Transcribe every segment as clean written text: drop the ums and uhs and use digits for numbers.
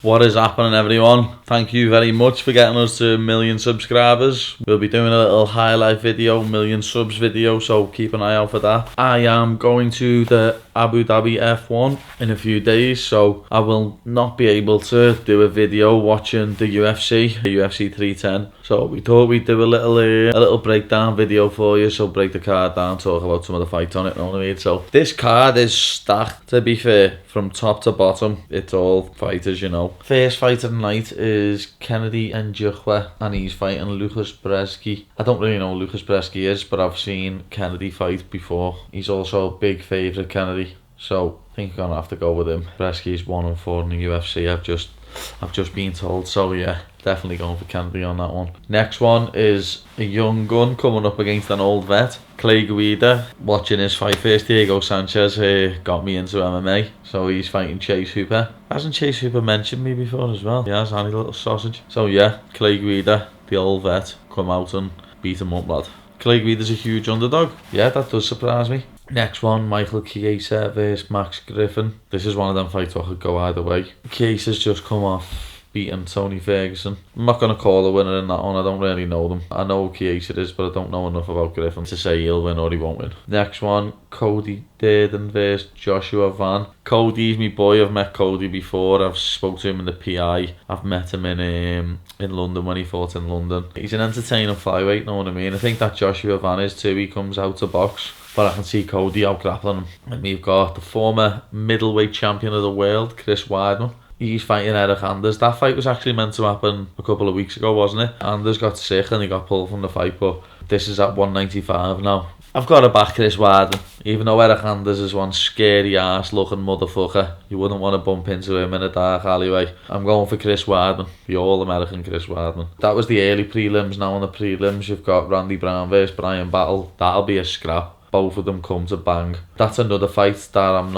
What is happening, everyone? Thank you very much for getting us to 1,000,000 subscribers. We'll be doing a little highlight video, 1,000,000 subs video, so keep an eye out for that. I am going to the Abu Dhabi F1 in a few days, so I will not be able to do a video watching the UFC 310. So we thought we'd do a little breakdown video for you, so break the card down, talk about some of the fights on it, you know what I mean? So this card is stacked, to be fair, from top to bottom. It's all fighters, you know. First fight of the night is Kennedy Njoku, and he's fighting Lucas Brzeski. I don't really know who Lucas Brzeski is, but I've seen Kennedy fight before. He's also a big favourite, Kennedy, so I think I'm gonna have to go with him. Brzeski's 1-4 in the UFC. I've just been told, so yeah, definitely going for Kennedy on that one. Next one is a young gun coming up against an old vet, Clay Guida. Watching his fight first, Diego Sanchez got me into MMA, so he's fighting Chase Hooper. Hasn't Chase Hooper mentioned me before as well? He has, any little sausage. So yeah, Clay Guida, the old vet, come out and beat him up, lad. Clay Guida's a huge underdog. Yeah, that does surprise me. Next one, Michael Chiesa versus Max Griffin. This is one of them fights that could go either way. Chiesa's just come off beating Tony Ferguson. I'm not going to call a winner in that one. I don't really know them. I know who Chiesa is, but I don't know enough about Griffin to say he'll win or he won't win. Next one, Cody Durden versus Joshua Van. Cody's my boy. I've met Cody before. I've spoke to him in the PI. I've met him in London when he fought in London. He's an entertaining flyweight, know what I mean? I think that Joshua Van is too. He comes out to box, but I can see Cody out grappling him. And we've got the former middleweight champion of the world, Chris Weidman. He's fighting Eric Anders. That fight was actually meant to happen a couple of weeks ago, wasn't it? Anders got sick and he got pulled from the fight, but this is at 195 now. I've got to back Chris Weidman, even though Eric Anders is one scary ass looking motherfucker. You wouldn't want to bump into him in a dark alleyway. I'm going for Chris Weidman, the all-American Chris Weidman. That was the early prelims. Now on the prelims, you've got Randy Brown versus Brian Battle. That'll be a scrap. Both of them come to bang. That's another fight that I'm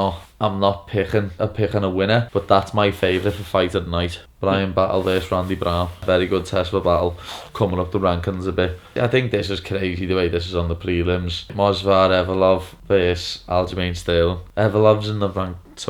not picking a winner, but that's my favourite for fight of the night. Brian Battle versus Randy Brown. Very good test for Battle, coming up the rankings a bit. I think this is crazy the way this is on the prelims. Movsar Evloev versus Aljamain Sterling. Evloev's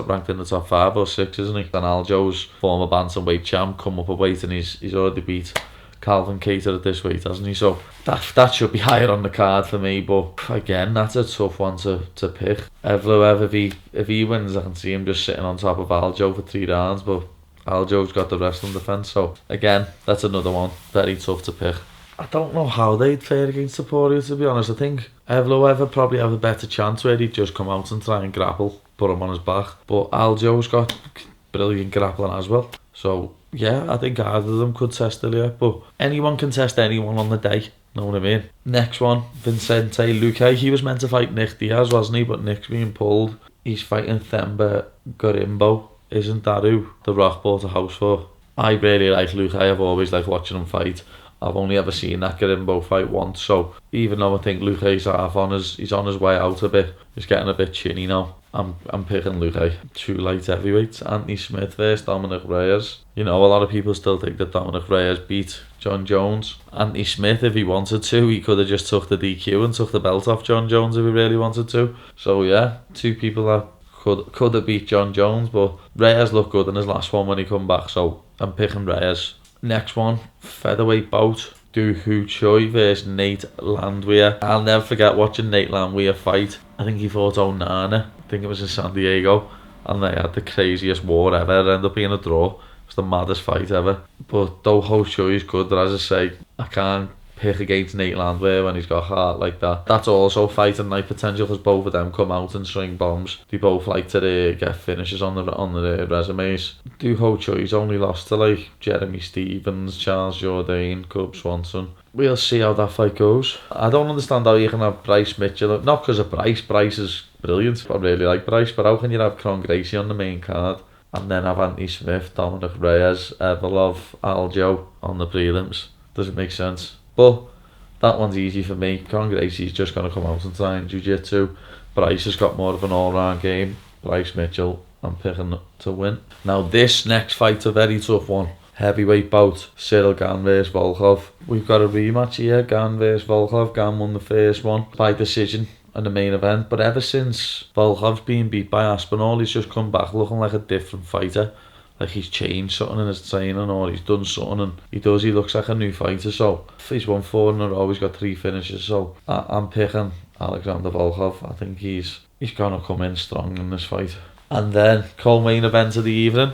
ranked in the top 5 or 6, isn't he? And Aljo's former bantamweight champ come up a weight and he's already beat Calvin Kattar at this weight, hasn't he? So that should be higher on the card for me, but again, that's a tough one to pick. Evloev, if he wins, I can see him just sitting on top of Aljo for 3 rounds, but Aljo's got the wrestling defence, so again, that's another one very tough to pick. I don't know how they'd fare against Topuria, to be honest. I think Evloev would probably have a better chance where he'd just come out and try and grapple, put him on his back, but Aljo's got brilliant grappling as well, so yeah, I think either of them could test Ilya, but anyone can test anyone on the day, know what I mean? Next one, Vicente Luque. He was meant to fight Nick Diaz, wasn't he? But Nick's being pulled. He's fighting Themba Gorimbo. Isn't that who The Rock bought a house for? I really like Luque. I've always liked watching him fight. I've only ever seen that Gorimbo fight once, so even though I think Luque's he's on his way out a bit, he's getting a bit chinny now. I'm picking Luque. 2 light heavyweights. Anthony Smith versus Dominic Reyes. You know, a lot of people still think that Dominic Reyes beat John Jones. Anthony Smith, if he wanted to, he could have just took the DQ and took the belt off John Jones if he really wanted to. So yeah, 2 people that could have beat John Jones, but Reyes looked good in his last one when he come back, so I'm picking Reyes. Next one, featherweight bout, Do Hu Choi versus Nate Landwehr. I'll never forget watching Nate Landwehr fight. I think he fought Onana. I think it was in San Diego, and they had the craziest war ever. It ended up being a draw. It was the maddest fight ever. But Do Hu Choi is good, but as I say, I can't pick against Nate Landwehr when he's got heart like that. That's also fight and night potential, because both of them come out and swing bombs. They both like to get finishes on the resumes. Do Ho Choi's only lost to like Jeremy Stevens, Charles Jourdain, Cub Swanson. We'll see how that fight goes. I don't understand how you can have Bryce Mitchell, not because of Bryce is brilliant, I really like Bryce, but how can you have Con Gracie on the main card and then have Anthony Smith, Dominic Reyes, Evloev, Aljo on the prelims? Doesn't make sense. But that one's easy for me. Con Gracie's just going to come out and try and jiu-jitsu. Bryce has got more of an all-round game. Bryce Mitchell, I'm picking to win. Now this next fight's a very tough one. Heavyweight bout, Cyril Gane versus Volkov. We've got a rematch here, Gane versus Volkov. Gane won the first one by decision in the main event, but ever since Volkov's been beat by Aspinall, he's just come back looking like a different fighter. like he's changed something in his training or he's done something, and he looks like a new fighter. So he's won 4 in a row, he's got 3 finishes, so I'm picking Alexander Volkov. I think he's gonna come in strong in this fight. And then co-main event of the evening,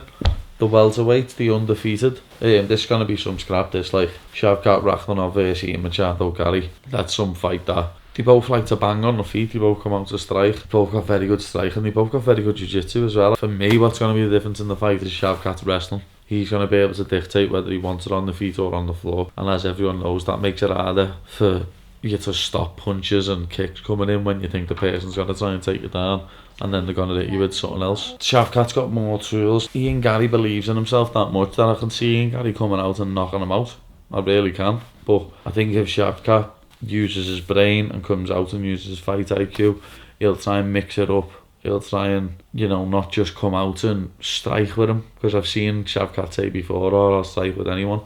the welterweight, the undefeated. This is gonna be some scrap. This, like, Shavkat Rakhmonov versus Ian Machado Gary. That's some fight that. They both like to bang on the feet, they both come out to strike, they both got very good striking, they both got very good jiu-jitsu as well. For me, what's going to be the difference in the fight is Shavkat's wrestling. He's going to be able to dictate whether he wants it on the feet or on the floor, and as everyone knows, that makes it harder for you to stop punches and kicks coming in when you think the person's going to try and take you down, and then they're going to hit you with something else. Shavkat's got more tools. Ian Gary believes in himself that much that I can see Ian Gary coming out and knocking him out. I really can. But I think if Shavkat uses his brain and comes out and uses his fight IQ, he'll try and mix it up. He'll try and, not just come out and strike with him, because I've seen Shavkat say before, or I'll strike with anyone.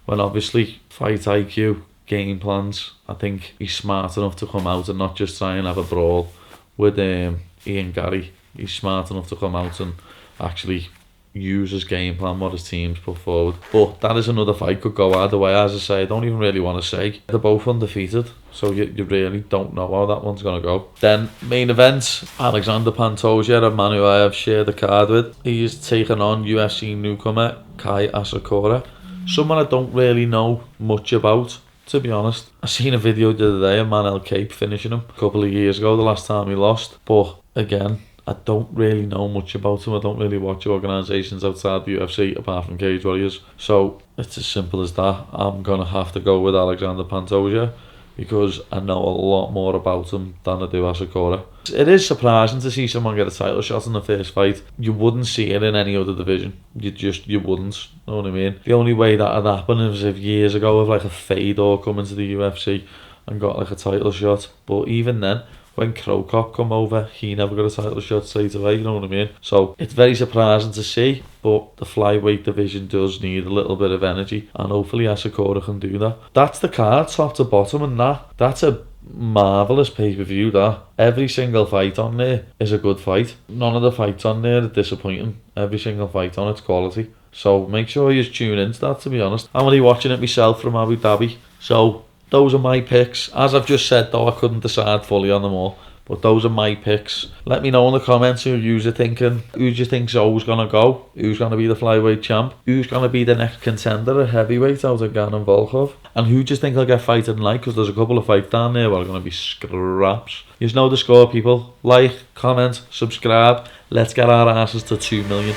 When obviously fight IQ, game plans, I think he's smart enough to come out and not just try and have a brawl with Ian Gary. He's smart enough to come out and actually use his game plan, what his team's put forward. But that is another fight, could go either way. As I say, I don't even really want to say. They're both undefeated, so you really don't know how that one's going to go. Then, main event, Alexander Pantoja, a man who I have shared the card with. He's taken on UFC newcomer Kai Asakura, someone I don't really know much about, to be honest. I seen a video the other day of Manel Cape finishing him a couple of years ago, the last time he lost. But again, I don't really know much about him. I don't really watch organisations outside the UFC apart from Cage Warriors. So it's as simple as that. I'm going to have to go with Alexander Pantoja because I know a lot more about him than I do Asakura. It is surprising to see someone get a title shot in the first fight. You wouldn't see it in any other division. You wouldn't. Know what I mean? The only way that had happened was if years ago, if like a Fedor come into the UFC and got like a title shot. But even then, when Krokop come over, he never got a title shot straight away, you know what I mean? So it's very surprising to see, but the flyweight division does need a little bit of energy, and hopefully Asakura can do that. That's the card, top to bottom, and that's a marvellous pay-per-view, that. Every single fight on there is a good fight. None of the fights on there are disappointing. Every single fight on it's quality. So make sure you tune into that, to be honest. I'm only watching it myself from Abu Dhabi, so those are my picks. As I've just said though, I couldn't decide fully on them all, but those are my picks. Let me know in the comments who you're thinking. Who do you think's always going to go? Who's going to be the flyweight champ? Who's going to be the next contender at heavyweight out of Gan and Volkov? And who do you think will get fighted tonight? Because there's a couple of fights down there where are going to be scraps. You know the score, people. Like, comment, subscribe. Let's get our asses to 2 million.